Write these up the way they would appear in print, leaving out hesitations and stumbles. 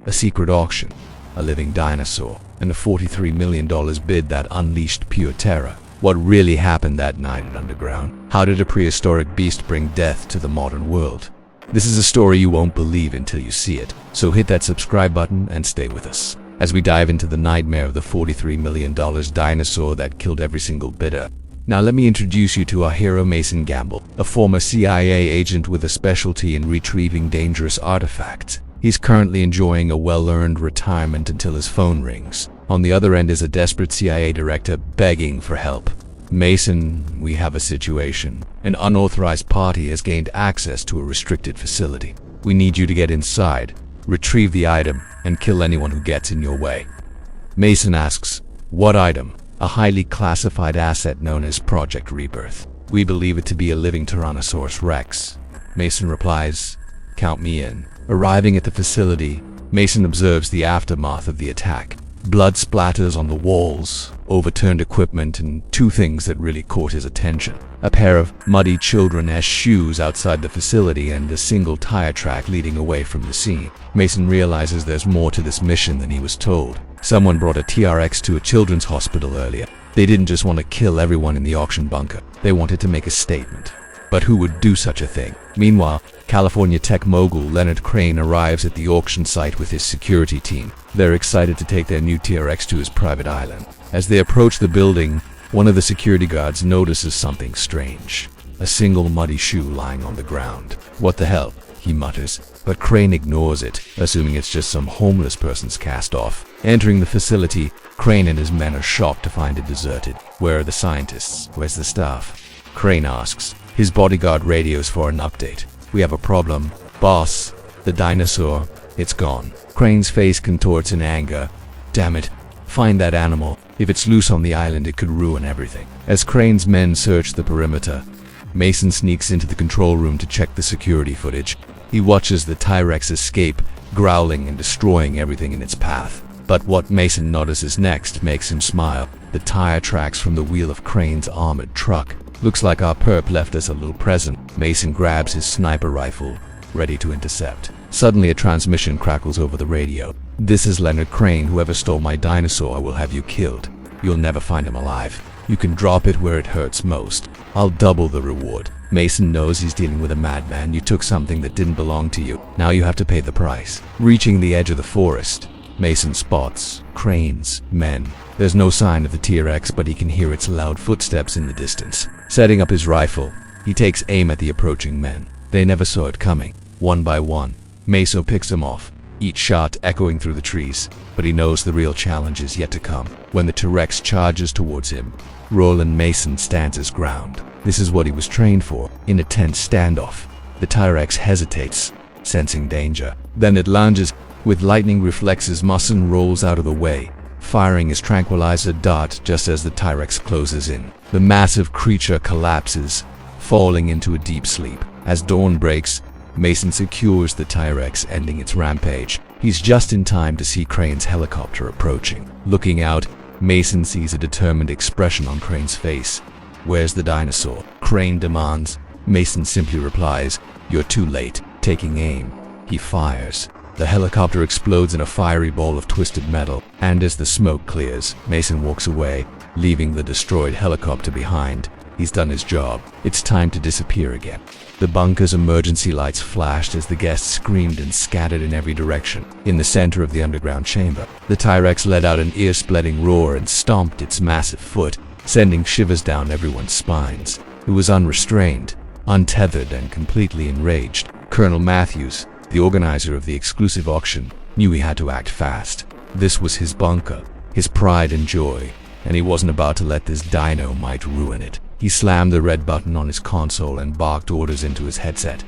a secret auction, a living dinosaur, and a $43 million bid that unleashed pure terror. What really happened that night at Underground? How did a prehistoric beast bring death to the modern world? This is a story you won't believe until you see it, so hit that subscribe button and stay with us as we dive into the nightmare of the $43 million dinosaur that killed every single bidder. Now let me introduce you to our hero Mason Gamble, a former CIA agent with a specialty in retrieving dangerous artifacts. He's currently enjoying a well-earned retirement until his phone rings. On the other end is a desperate CIA director begging for help. Mason, we have a situation. An unauthorized party has gained access to a restricted facility. We need you to get inside, retrieve the item, and kill anyone who gets in your way. Mason asks, what item? A highly classified asset known as Project Rebirth. We believe it to be a living Tyrannosaurus Rex. Mason replies, count me in. Arriving at the facility, Mason observes the aftermath of the attack. Blood splatters on the walls, overturned equipment, and two things that really caught his attention. A pair of muddy children's shoes outside the facility and a single tire track leading away from the scene. Mason realizes there's more to this mission than he was told. Someone brought a TRX to a children's hospital earlier. They didn't just want to kill everyone in the auction bunker. They wanted to make a statement. But who would do such a thing? Meanwhile, California tech mogul Leonard Crane arrives at the auction site with his security team. They're excited to take their new TRX to his private island. As they approach the building, one of the security guards notices something strange. A single muddy shoe lying on the ground. What the hell? He mutters, but Crane ignores it, assuming it's just some homeless person's cast off. Entering the facility, Crane and his men are shocked to find it deserted. Where are the scientists? Where's the staff? Crane asks. His bodyguard radios for an update. We have a problem. Boss, the dinosaur, it's gone. Crane's face contorts in anger. Damn it. Find that animal. If it's loose on the island, it could ruin everything. As Crane's men search the perimeter, Mason sneaks into the control room to check the security footage. He watches the T-Rex escape, growling and destroying everything in its path. But what Mason notices next makes him smile. The tire tracks from the wheel of Crane's armored truck. Looks like our perp left us a little present. Mason grabs his sniper rifle, ready to intercept. Suddenly a transmission crackles over the radio. This is Leonard Crane. Whoever stole my dinosaur will have you killed. You'll never find him alive. You can drop it where it hurts most. I'll double the reward. Mason knows he's dealing with a madman. You took something that didn't belong to you. Now you have to pay the price. Reaching the edge of the forest, Mason spots Crane's men. There's no sign of the T-Rex, but he can hear its loud footsteps in the distance. Setting up his rifle, he takes aim at the approaching men. They never saw it coming. One by one, Mason picks them off, each shot echoing through the trees. But he knows the real challenge is yet to come. When the T-Rex charges towards him, Roland Mason stands his ground. This is what he was trained for. In a tense standoff, the T-Rex hesitates, sensing danger. Then it lunges. With lightning reflexes, Mason rolls out of the way, firing his tranquilizer dart just as the T-Rex closes in. The massive creature collapses, falling into a deep sleep. As dawn breaks, Mason secures the T-Rex, ending its rampage. He's just in time to see Crane's helicopter approaching. Looking out, Mason sees a determined expression on Crane's face. Where's the dinosaur? Crane demands. Mason simply replies, you're too late. Taking aim, he fires. The helicopter explodes in a fiery ball of twisted metal, and as the smoke clears, Mason walks away, leaving the destroyed helicopter behind. He's done his job. It's time to disappear again. The bunker's emergency lights flashed as the guests screamed and scattered in every direction. In the center of the underground chamber, the T-Rex let out an ear-splitting roar and stomped its massive foot, sending shivers down everyone's spines. It was unrestrained, untethered, and completely enraged. Colonel Matthews, the organizer of the exclusive auction, knew he had to act fast. This was his bunker, his pride and joy, and he wasn't about to let this dino might ruin it. He slammed the red button on his console and barked orders into his headset.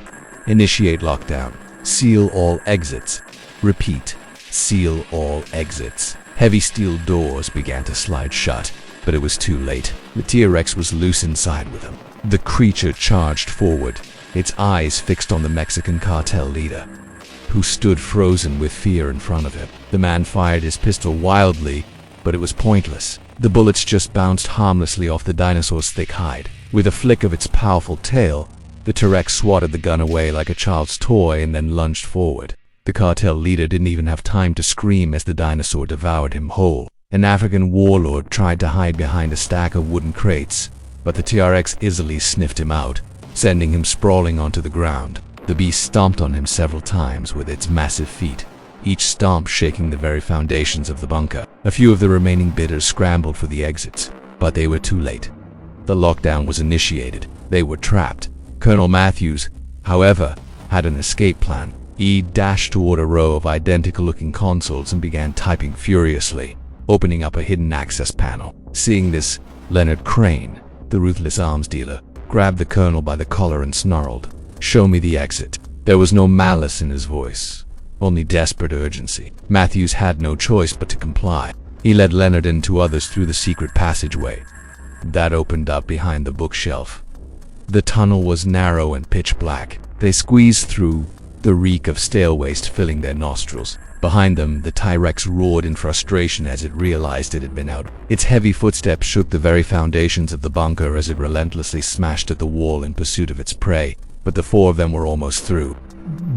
Initiate lockdown. Seal all exits. Repeat. Seal all exits. Heavy steel doors began to slide shut, but it was too late. The T-Rex was loose inside with him. The creature charged forward, its eyes fixed on the Mexican cartel leader, who stood frozen with fear in front of him. The man fired his pistol wildly, but it was pointless. The bullets just bounced harmlessly off the dinosaur's thick hide. With a flick of its powerful tail, the T-Rex swatted the gun away like a child's toy and then lunged forward. The cartel leader didn't even have time to scream as the dinosaur devoured him whole. An African warlord tried to hide behind a stack of wooden crates, but the T-Rex easily sniffed him out, sending him sprawling onto the ground. The beast stomped on him several times with its massive feet, each stomp shaking the very foundations of the bunker. A few of the remaining bidders scrambled for the exits, but they were too late. The lockdown was initiated. They were trapped. Colonel Matthews, however, had an escape plan. He dashed toward a row of identical-looking consoles and began typing furiously, opening up a hidden access panel. Seeing this, Leonard Crane, the ruthless arms dealer, grabbed the colonel by the collar and snarled, "Show me the exit." There was no malice in his voice, only desperate urgency. Matthews had no choice but to comply. He led Leonard and two others through the secret passageway that opened up behind the bookshelf. The tunnel was narrow and pitch black. They squeezed through, the reek of stale waste filling their nostrils. Behind them, the T-Rex roared in frustration as it realized it had been out. Its heavy footsteps shook the very foundations of the bunker as it relentlessly smashed at the wall in pursuit of its prey. But the four of them were almost through.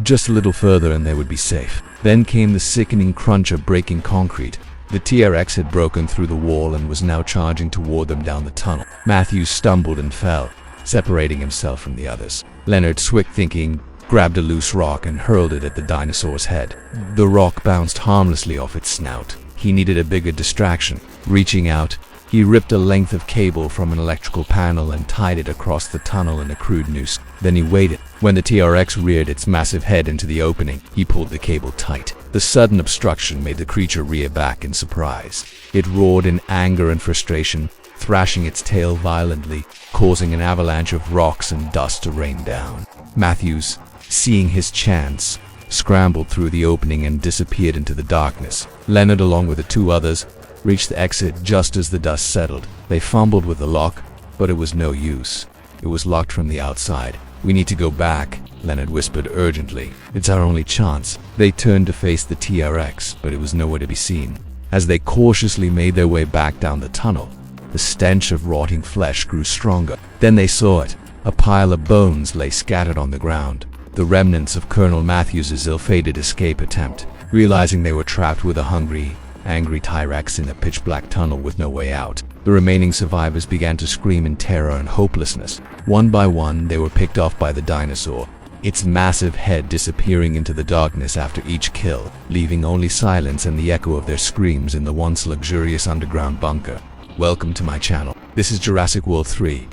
Just a little further and they would be safe. Then came the sickening crunch of breaking concrete. The T-Rex had broken through the wall and was now charging toward them down the tunnel. Matthews stumbled and fell, separating himself from the others. Leonard, swift thinking, grabbed a loose rock and hurled it at the dinosaur's head. The rock bounced harmlessly off its snout. He needed a bigger distraction. Reaching out, he ripped a length of cable from an electrical panel and tied it across the tunnel in a crude noose. Then he waited. When the T-Rex reared its massive head into the opening, he pulled the cable tight. The sudden obstruction made the creature rear back in surprise. It roared in anger and frustration, thrashing its tail violently, causing an avalanche of rocks and dust to rain down. Matthews, seeing his chance, scrambled through the opening and disappeared into the darkness. Leonard, along with the two others, reached the exit just as the dust settled. They fumbled with the lock, but it was no use. It was locked from the outside. "We need to go back," Leonard whispered urgently. "It's our only chance." They turned to face the T-Rex, but it was nowhere to be seen. As they cautiously made their way back down the tunnel, the stench of rotting flesh grew stronger. Then they saw it. A pile of bones lay scattered on the ground, the remnants of Colonel Matthews' ill-fated escape attempt. Realizing they were trapped with a hungry, angry T-Rex in a pitch-black tunnel with no way out, the remaining survivors began to scream in terror and hopelessness. One by one, they were picked off by the dinosaur, its massive head disappearing into the darkness after each kill, leaving only silence and the echo of their screams in the once luxurious underground bunker. Welcome to my channel. This is Jurassic World 3.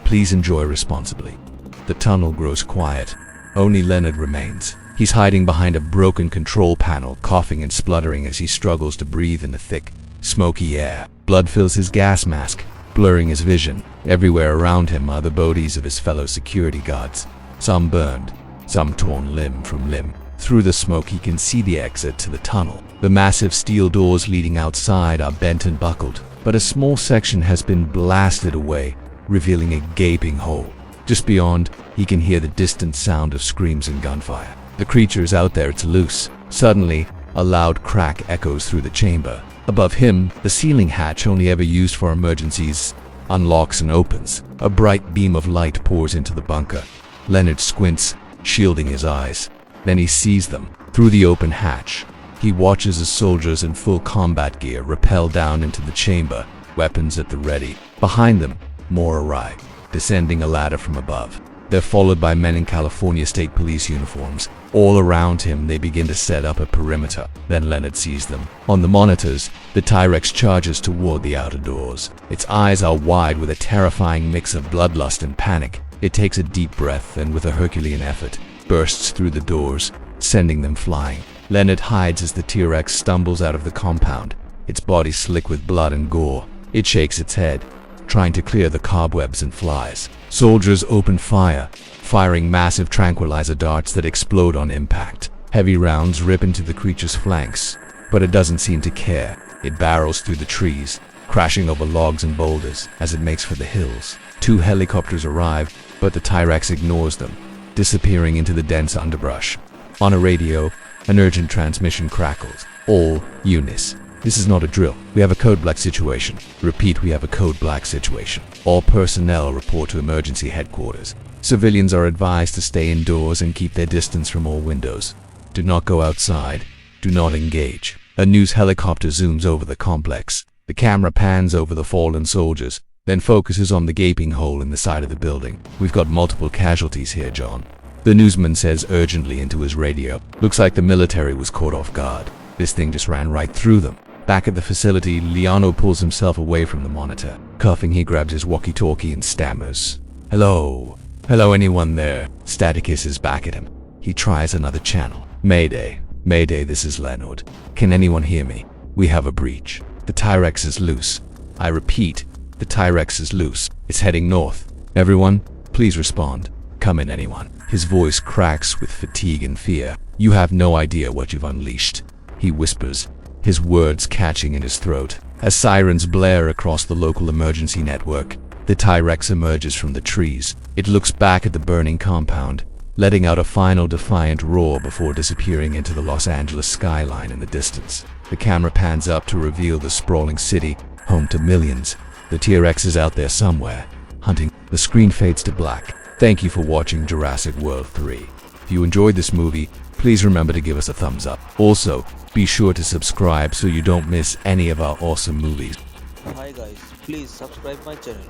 Please enjoy responsibly. The tunnel grows quiet. Only Leonard remains. He's hiding behind a broken control panel, coughing and spluttering as he struggles to breathe in the thick, smoky air. Blood fills his gas mask, blurring his vision. Everywhere around him are the bodies of his fellow security guards, some burned, some torn limb from limb. Through the smoke he can see the exit to the tunnel. The massive steel doors leading outside are bent and buckled, but a small section has been blasted away, revealing a gaping hole. Just beyond, he can hear the distant sound of screams and gunfire. The creature's out there, it's loose. Suddenly, a loud crack echoes through the chamber. Above him, the ceiling hatch, only ever used for emergencies, unlocks and opens. A bright beam of light pours into the bunker. Leonard squints, shielding his eyes. Then he sees them. Through the open hatch, he watches as soldiers in full combat gear rappel down into the chamber, weapons at the ready. Behind them, more arrive, descending a ladder from above. They're followed by men in California State Police uniforms. All around him, they begin to set up a perimeter. Then Leonard sees them. On the monitors, the T-Rex charges toward the outer doors. Its eyes are wide with a terrifying mix of bloodlust and panic. It takes a deep breath and, with a Herculean effort, bursts through the doors, sending them flying. Leonard hides as the T-Rex stumbles out of the compound, its body slick with blood and gore. It shakes its head, trying to clear the cobwebs and flies. Soldiers open fire, firing massive tranquilizer darts that explode on impact. Heavy rounds rip into the creature's flanks, but it doesn't seem to care. It barrels through the trees, crashing over logs and boulders as it makes for the hills. 2 helicopters arrive, but the T-Rex ignores them, disappearing into the dense underbrush. On a radio, an urgent transmission crackles. All units. This is not a drill. We have a code black situation. Repeat, we have a code black situation. All personnel report to emergency headquarters. Civilians are advised to stay indoors and keep their distance from all windows. Do not go outside. Do not engage. A news helicopter zooms over the complex. The camera pans over the fallen soldiers, then focuses on the gaping hole in the side of the building. We've got multiple casualties here, John. The newsman says urgently into his radio. Looks like the military was caught off guard. This thing just ran right through them. Back at the facility, Liano pulls himself away from the monitor. Coughing, he grabs his walkie-talkie and stammers. Hello? Hello, anyone there? Static hisses back at him. He tries another channel. Mayday. Mayday, this is Leonard. Can anyone hear me? We have a breach. The T-Rex is loose. I repeat, the T-Rex is loose. It's heading north. Everyone, please respond. Come in, anyone. His voice cracks with fatigue and fear. You have no idea what you've unleashed, he whispers, his words catching in his throat. As sirens blare across the local emergency network, the T-Rex emerges from the trees. It looks back at the burning compound, letting out a final defiant roar before disappearing into the Los Angeles skyline in the distance. The camera pans up to reveal the sprawling city, home to millions. The T-Rex is out there somewhere, hunting. The screen fades to black. Thank you for watching Jurassic World 3. If you enjoyed this movie, please remember to give us a thumbs up. Also, be sure to subscribe so you don't miss any of our awesome movies. Hi guys, please subscribe my channel.